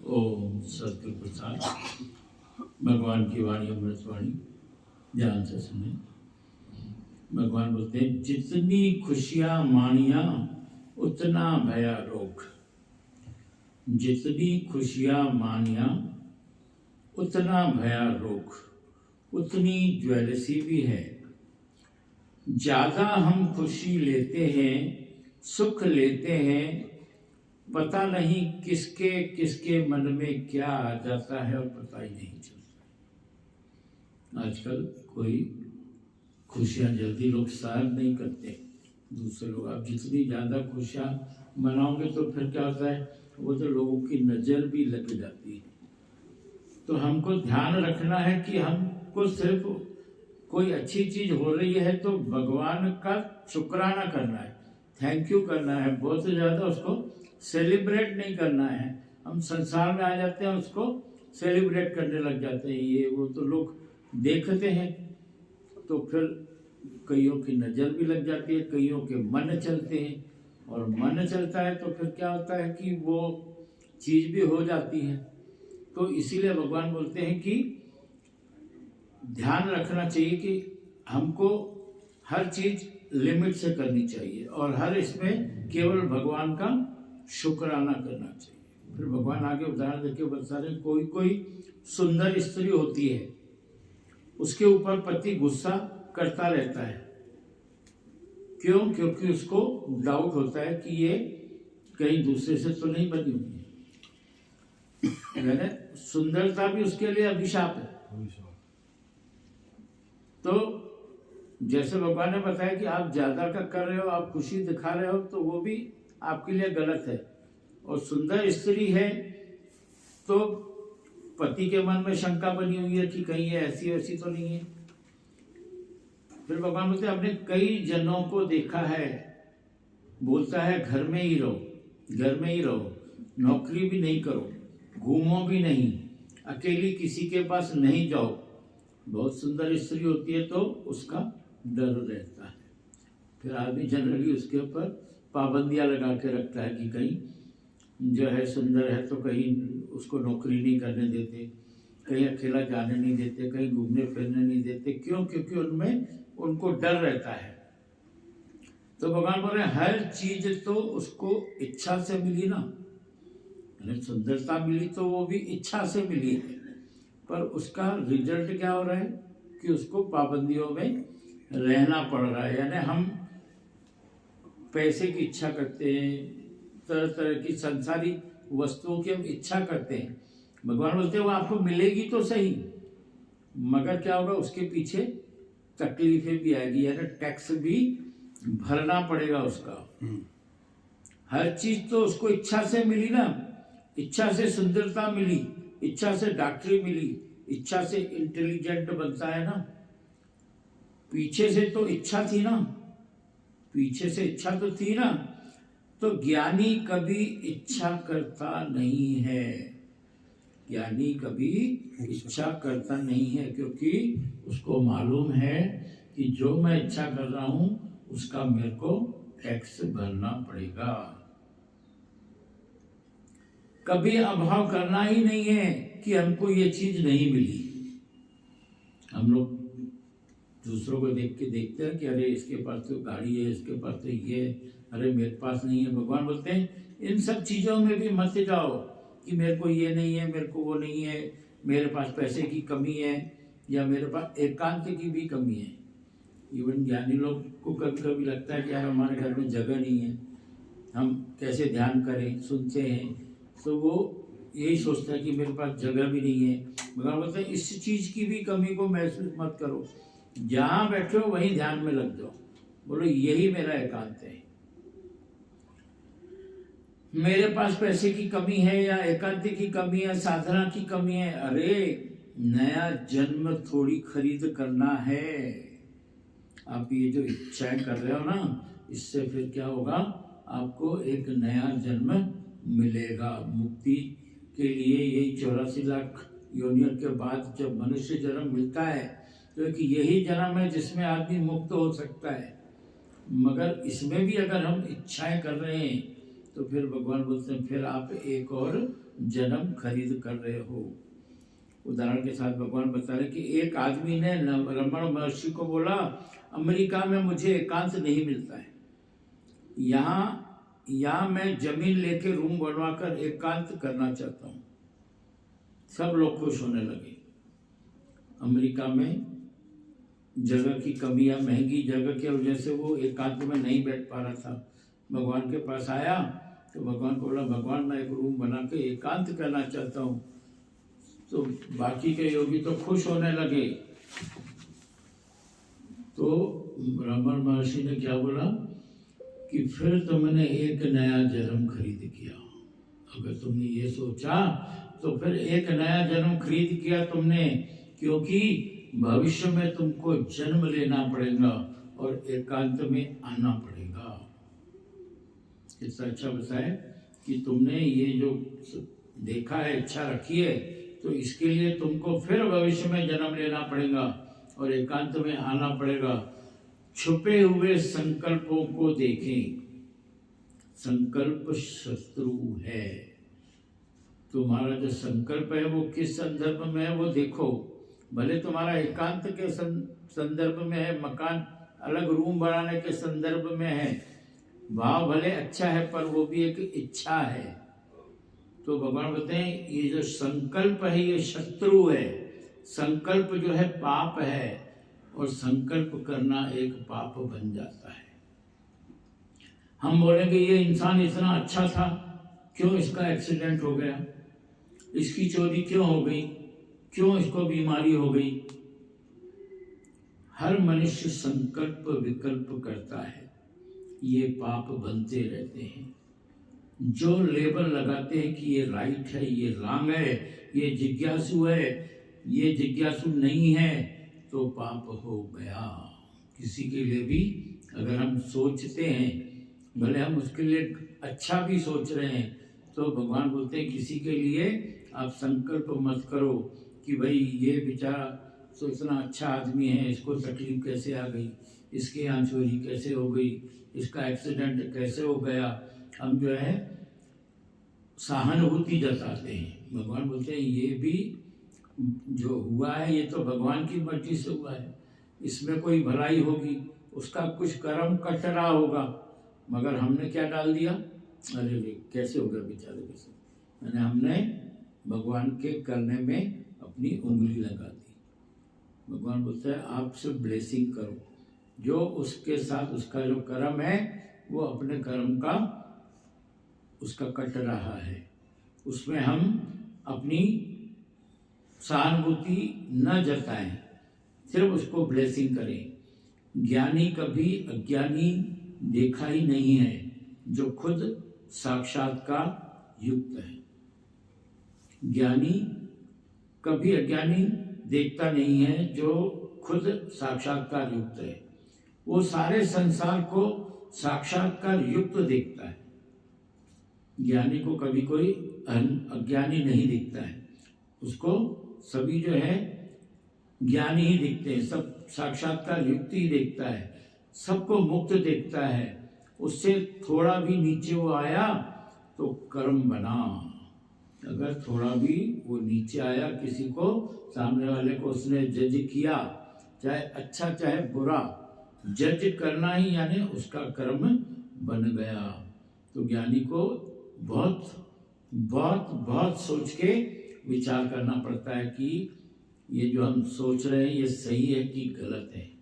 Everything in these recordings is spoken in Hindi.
ओम सतगुरु प्रसाद। भगवान की वाणी अमृतवाणी ध्यान से सुने। भगवान बोलते हैं, जितनी खुशियां मानिया उतना भया रोग। जितनी खुशियां मानिया उतना भया रोग। उतनी ज्वेलसी भी है। ज्यादा हम खुशी लेते हैं, सुख लेते हैं, पता नहीं किसके किसके मन में क्या आ जाता है और पता ही नहीं चलता। आजकल कोई खुशियां जल्दी लोग शायद नहीं करते। दूसरे लोग आप जितनी ज़्यादा खुशियां मनाओगे तो फिर क्या होता है, वो तो लोगों की नज़र भी लग जाती है। तो हमको ध्यान रखना है कि हमको सिर्फ कोई अच्छी चीज़ हो रही है तो भगवान का शुक्राना करना है, थैंक यू करना है। बहुत ज़्यादा उसको सेलिब्रेट नहीं करना है। हम संसार में आ जाते हैं, उसको सेलिब्रेट करने लग जाते हैं, ये वो तो लोग देखते हैं तो फिर कईयों की नज़र भी लग जाती है, कईयों के मन चलते हैं और मन चलता है तो फिर क्या होता है कि वो चीज़ भी हो जाती है। तो इसीलिए भगवान बोलते हैं कि ध्यान रखना चाहिए कि हमको हर चीज़ लिमिट से करनी चाहिए और हर इसमें केवल भगवान का शुक्राना करना चाहिए। फिर भगवान आगे उदाहरण देके बता रहे, कोई कोई सुंदर स्त्री होती है, उसके ऊपर पति गुस्सा करता रहता है। क्यों? क्योंकि उसको डाउट होता है कि ये कहीं दूसरे से तो नहीं बनी हुई है। सुंदरता भी उसके लिए अभिशाप है। तो जैसे भगवान ने बताया कि आप ज्यादा का कर रहे हो, आप खुशी दिखा रहे हो, तो वो भी आपके लिए गलत है। और सुंदर स्त्री है तो पति के मन में शंका बनी हुई है कि कहीं ये ऐसी वैसी तो नहीं है। फिर भगवान बोलते हैं, हमने कई जनों को देखा है, बोलता है घर में ही रहो, घर में ही रहो, नौकरी भी नहीं करो, घूमो भी नहीं, अकेली किसी के पास नहीं जाओ। बहुत सुंदर स्त्री होती है तो उसका डर रहता है। फिर आदमी जनरली उसके ऊपर पाबंदियां लगा के रखता है कि कहीं जो है सुंदर है तो कहीं उसको नौकरी नहीं करने देते, कहीं अकेला जाने नहीं देते, कहीं घूमने फिरने नहीं देते। क्यों? क्योंकि उनमें उनको डर रहता है। तो भगवान बोल रहे हैं, हर चीज तो उसको इच्छा से मिली ना। सुंदरता मिली तो वो भी इच्छा से मिली है, पर उसका रिजल्ट क्या हो रहा है कि उसको पाबंदियों में रहना पड़ रहा है। यानी हम पैसे की इच्छा करते हैं, तरह तरह की संसारी वस्तुओं की हम इच्छा करते हैं। भगवान बोलते हैं वो आपको मिलेगी तो सही, मगर क्या होगा, उसके पीछे तकलीफें भी आएगी, यानी टैक्स भी भरना पड़ेगा उसका। हर चीज तो उसको इच्छा से मिली ना। इच्छा से सुंदरता मिली, इच्छा से डॉक्टरी मिली, इच्छा से इंटेलिजेंट बनता है ना। पीछे से तो इच्छा थी ना, पीछे से इच्छा तो थी ना। तो ज्ञानी कभी इच्छा करता नहीं है, ज्ञानी कभी इच्छा करता नहीं है, क्योंकि उसको मालूम है कि जो मैं इच्छा कर रहा हूं उसका मेरे को टैक्स भरना पड़ेगा। कभी अभाव करना ही नहीं है कि हमको ये चीज नहीं मिली। हम लोग दूसरों को देख के देखते हैं कि अरे इसके पास तो गाड़ी है, इसके पास तो ये, अरे मेरे पास नहीं है। भगवान बोलते हैं, इन सब चीजों में भी मत जाओ कि मेरे को ये नहीं है, मेरे को वो नहीं है, मेरे पास पैसे की कमी है या मेरे पास एकांत की भी कमी है। इवन ज्ञानी लोग को कभी कभी लगता है कि यार हमारे घर में जगह नहीं है, हम कैसे ध्यान करें। सुनते हैं तो वो यही सोचता है कि मेरे पास जगह भी नहीं है। भगवान बोलते हैं, इस चीज की भी कमी को महसूस मत करो, जहां बैठे हो वहीं ध्यान में लग जाओ, बोलो यही मेरा एकांत है। मेरे पास पैसे की कमी है या एकांत की कमी है, साधना की कमी है, अरे नया जन्म थोड़ी खरीद करना है। आप ये जो इच्छाएं कर रहे हो ना, इससे फिर क्या होगा, आपको एक नया जन्म मिलेगा। मुक्ति के लिए यही 84 लाख योनियों के बाद जब मनुष्य जन्म मिलता है तो कि यही जन्म है जिसमें आदमी मुक्त हो सकता है। मगर इसमें भी अगर हम इच्छाएं कर रहे हैं तो फिर भगवान बोलते हैं फिर आप एक और जन्म खरीद कर रहे हो। उदाहरण के साथ भगवान बता रहे कि एक आदमी ने रमण महर्षि को बोला, अमेरिका में मुझे एकांत नहीं मिलता है, यहाँ मैं जमीन लेके रूम बनवाकर एकांत करना चाहता हूँ। सब लोग खुश होने लगे। अमेरिका में जगह की कमी या महंगी जगह की वजह से वो एकांत में नहीं बैठ पा रहा था। भगवान के पास आया तो भगवान को बोला, भगवान मैं एक रूम बना के एकांत करना चाहता हूँ। तो बाकी के योगी तो खुश होने लगे। तो रमण महर्षि ने क्या बोला कि फिर तुमने एक नया जन्म खरीद किया। अगर तुमने ये सोचा तो फिर एक नया जन्म खरीद किया तुमने, क्योंकि भविष्य में तुमको जन्म लेना पड़ेगा और एकांत में आना पड़ेगा। कितना अच्छा बताए कि तुमने ये जो देखा है, इच्छा रखी है, तो इसके लिए तुमको फिर भविष्य में जन्म लेना पड़ेगा और एकांत में आना पड़ेगा। छुपे हुए संकल्पों को देखें। संकल्प शत्रु है। तुम्हारा जो संकल्प है वो किस संदर्भ में है वो देखो। भले तुम्हारा एकांत के संदर्भ में है, मकान अलग रूम बनाने के संदर्भ में है, भाव भले अच्छा है पर वो भी एक इच्छा है। तो भगवान बोलते हैं ये जो संकल्प है ये शत्रु है। संकल्प जो है पाप है और संकल्प करना एक पाप बन जाता है। हम बोलेंगे ये इंसान इतना अच्छा था, क्यों इसका एक्सीडेंट हो गया, इसकी चोरी क्यों हो गई, क्यों इसको बीमारी हो गई। हर मनुष्य संकल्प विकल्प करता है, ये पाप बनते रहते हैं। जो लेबल लगाते हैं कि ये राइट है, ये रॉन्ग है, ये जिज्ञासु है, ये जिज्ञासु नहीं है, तो पाप हो गया। किसी के लिए भी अगर हम सोचते हैं, भले हम उसके लिए अच्छा भी सोच रहे हैं, तो भगवान बोलते हैं किसी के लिए आप संकल्प मत करो कि भाई ये बेचारा तो इतना अच्छा आदमी है, इसको तकलीफ कैसे आ गई, इसके यहाँ चोरी कैसे हो गई, इसका एक्सीडेंट कैसे हो गया। हम जो है सहानुभूति जताते हैं। भगवान बोलते हैं ये भी जो हुआ है ये तो भगवान की मर्जी से हुआ है, इसमें कोई भलाई होगी, उसका कुछ कर्म कट रहा होगा, मगर हमने क्या डाल दिया, अरे कैसे हो गया बेचारे के साथ, मैंने हमने भगवान के करने में अपनी उंगली लगा दी। भगवान बोलते हैं आप सिर्फ ब्लेसिंग करो, जो उसके साथ उसका जो कर्म है वो अपने कर्म का उसका कट रहा है, उसमें हम अपनी सहानुभूति न जताएं, सिर्फ उसको ब्लेसिंग करें। ज्ञानी कभी अज्ञानी देखा ही नहीं है, जो खुद साक्षात्कार युक्त है। ज्ञानी कभी अज्ञानी देखता नहीं है, जो खुद साक्षात्कार युक्त है। वो सारे संसार को साक्षात्कार युक्त देखता है। ज्ञानी को कभी कोई अज्ञानी नहीं दिखता है, उसको सभी जो है ज्ञानी ही दिखते हैं, सब साक्षात्कार युक्त ही देखता है, सबको मुक्त देखता है। उससे थोड़ा भी नीचे वो आया तो कर्म बना। अगर थोड़ा भी वो नीचे आया, किसी को सामने वाले को उसने जज किया, चाहे अच्छा चाहे बुरा, जज करना ही यानी उसका कर्म बन गया। तो ज्ञानी को बहुत बहुत बहुत सोच के विचार करना पड़ता है कि ये जो हम सोच रहे हैं ये सही है कि गलत है।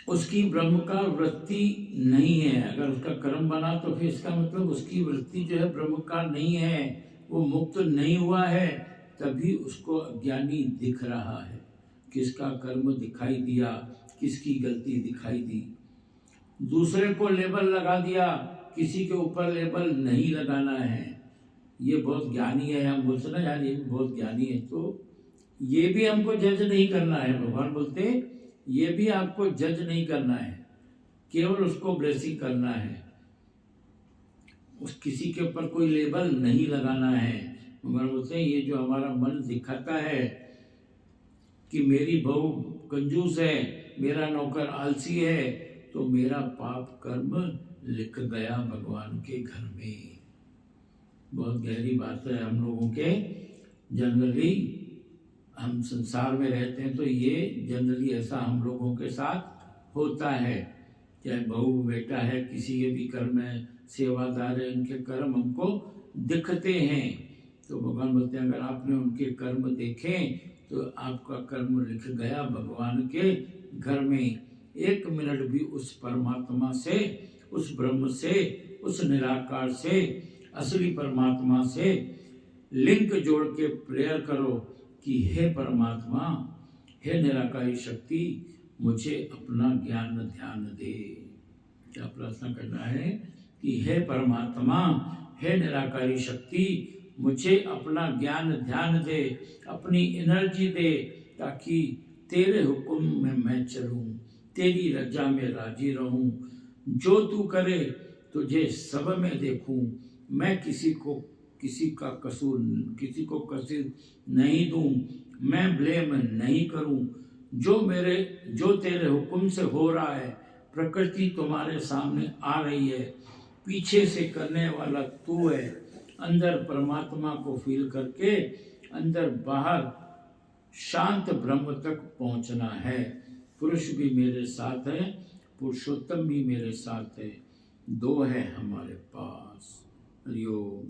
उसकी ब्रह्म का वृत्ति नहीं है। अगर उसका कर्म बना तो फिर इसका मतलब उसकी वृत्ति जो है ब्रह्म का नहीं है, वो मुक्त नहीं हुआ है, तभी उसको अज्ञानी दिख रहा है। किसका कर्म दिखाई दिया, किसकी गलती दिखाई दी, दूसरे को लेबल लगा दिया, किसी के ऊपर लेबल नहीं लगाना है। ये बहुत ज्ञानी है, हम बोलते ना यार ये भी बहुत ज्ञानी है, तो ये भी हमको जज नहीं करना है। भगवान बोलते ये भी आपको जज नहीं करना है, केवल उसको ब्लेसिंग करना है, उस किसी के ऊपर कोई लेबल नहीं लगाना है। भगवान बोलते हैं ये जो हमारा मन दिखाता है कि मेरी बहू कंजूस है, मेरा नौकर आलसी है, तो मेरा पाप कर्म लिख गया भगवान के घर में। बहुत गहरी बात है। हम लोगों के जनरली हम संसार में रहते हैं तो ये जनरली ऐसा हम लोगों के साथ होता है। चाहे बहू बेटा है, किसी के भी कर्म है, सेवादार है, इनके कर्म हमको दिखते हैं। तो भगवान बोलते हैं अगर आपने उनके कर्म देखे तो आपका कर्म लिख गया भगवान के घर में। एक मिनट भी उस परमात्मा से, उस ब्रह्म से, उस निराकार से, असली परमात्मा से लिंक जोड़ के प्रेयर करो कि हे परमात्मा, हे निराकारी शक्ति, मुझे अपना ज्ञान ध्यान दे। क्या प्रार्थना करना है कि हे परमात्मा, हे निराकारी शक्ति, मुझे अपना ज्ञान ध्यान दे, अपनी एनर्जी दे, ताकि तेरे हुक्म में मैं चलूं, तेरी रजा में राजी रहूं। जो तू करे तुझे सब में देखूं। मैं किसी का कसूर, किसी को कसूर नहीं दूं, मैं ब्लेम नहीं करूं। जो तेरे हुक्म से हो रहा है, प्रकृति तुम्हारे सामने आ रही है, पीछे से करने वाला तू है। अंदर परमात्मा को फील करके अंदर बाहर शांत ब्रह्म तक पहुंचना है। पुरुष भी मेरे साथ है, पुरुषोत्तम भी मेरे साथ है, दो है हमारे पास। हरिओम।